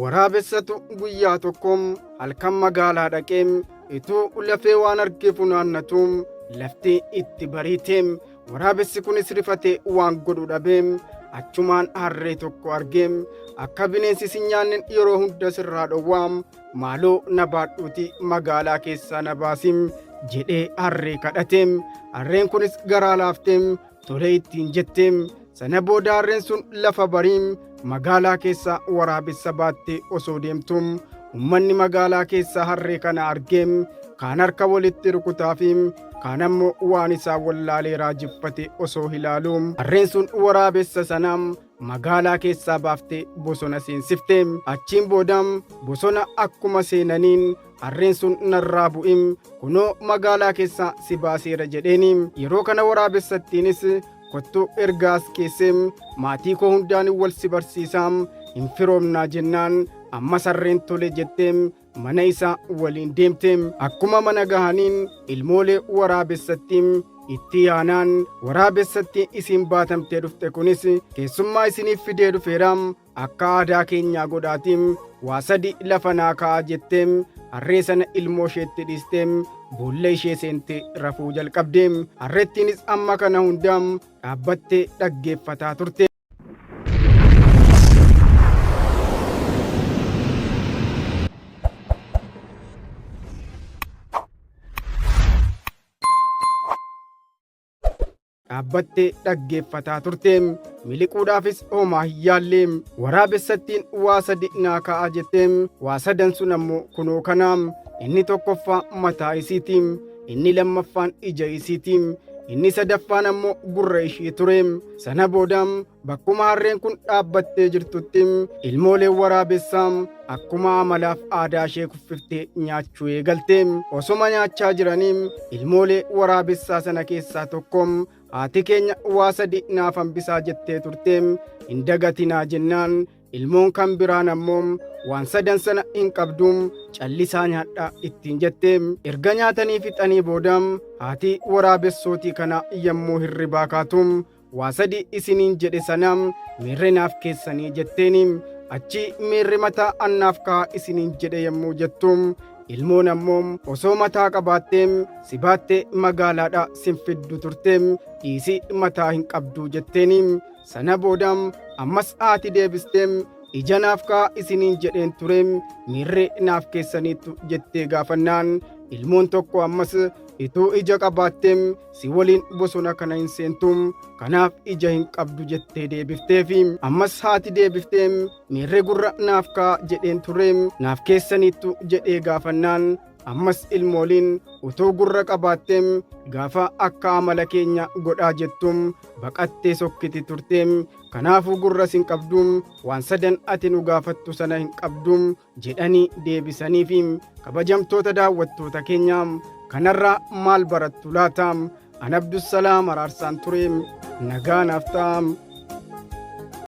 Waraabessatu guyyaa tokkoom halkan magaalaa dhaqeem ituu lafee waan argee funaannatuum lafti itti bariiteem waraabessi kunis rifatee waan godhu dhabeem achumaan harree tokko argeem akka bineensi si nyaannin yeroo hunda sirraa dhowwaam maaloo na baadhuuti magaalaa keessaa na baasim jedhee harree kadhateem harreen kunis garaa laafteem tolee ittiin jetteem sana booda harreen sun lafa bariim magaalaa keessa waraabessa baattee osoo deemtuum ummanni magaalaa keessa harree kana argeem kaan harka walitti rukutaafiim kaan ammoo waan isaa wallaalee raajeffate osoo ilaaluum harreen sun waraabessa sanaam magaalaa keessaa baaftee bosona seensifteem achiin boodam bosona akkuma seenaniin harreen sun narraa bu'im kunoo magaalaa keessaa si baaseera jedheeniim yeroo kana waraabessattiinis kottu ergaas keesseem maatii koo hundaan wal si barsiisaam hin firoomnaa jennaan amma sarreen tole jetteem mana isaa waliin deemteem akkuma mana gahaniin ilmoolee waraabessattiim itti yaanaan waraabessatti isin baatamtee dhufte kunis keessummaa isiniif fidee dhufeeraam akka aadaa keenyaa godhaatiim waa sadi lafa naa ka'aa jetteem harree sana ilmoo isheetti dhiisteem boolla ishee seentee rafuu jalqabdeem harreettiinis amma kana hundaam dhaabbattee dhaggeeffataa turte. dhaabbattee dhaggeeffataa turteem miliquudhaafis homaa hin yaalleem waraabessattiin waa sadi naa ka'aa jetteem waa sadan sun ammoo kunoo kanaam inni tokkoffaa mataa isiitiim inni lammaffaan ija isiitiim inni sadaffaan ammoo gurra ishee tureem sana boodaam bakkuma harreen kun dhaabbattee jirtuttiim ilmooleen waraabessaam akkuma amalaaf aadaa ishee kuffiftee nyaachuu eegalteem osoma nyaachaa jiraniim ilmoolee waraabessaa sana keessaa tokkoom haati keenya waa sadi naaf hambisaa jettee turteem hin dagatinaa jennaan ilmoon kan biraan ammoo waan sadan sana hin qabduum callisaa nyaadhaa ittiin jetteem erga nyaatanii fixanii boodaam haati waraabessootii kana yommuu hirribaa kaatuum waa sadi isiniin jedhe sanaam miirri naaf keessanii jetteeniim achi miirri mataa annaaf kaa isiniin jedhe yommuu jettuum ilmoon ammoo osoo mataa qabaatteem si baattee magaalaadhaa sin fiddu turteem dhiisii mataa hin qabduu jetteeniim sana boodaam ammas haati deebisteem ija naaf kaa isiniin jedheen tureem miirri naaf keessaniittu jettee gaafannaan ilmoon tokko ammas ituu ija qabaatteem si waliin bosona kana hin seentuum kanaaf ija hin qabdu jettee deebifteefiim ammas haati deebifteem miirri gurra naaf kaa jedheen tureem naaf keessaniittu jedhee gaafannaan ammas ilmooliin utuu gurra qabaatteem gaafa akka amala keenya godhaa jettuum baqattee sokkiti turteem kanaafuu gurra sin qabduum waan sadan ati nu gaafattu sana hin qabduum jedhanii deebisaniifiim kabajamtoota daawwattoota keenyaam kanarraa maal barattu laataam an Abdussalaam Araarsaan tureem nagaa naaf ta'am.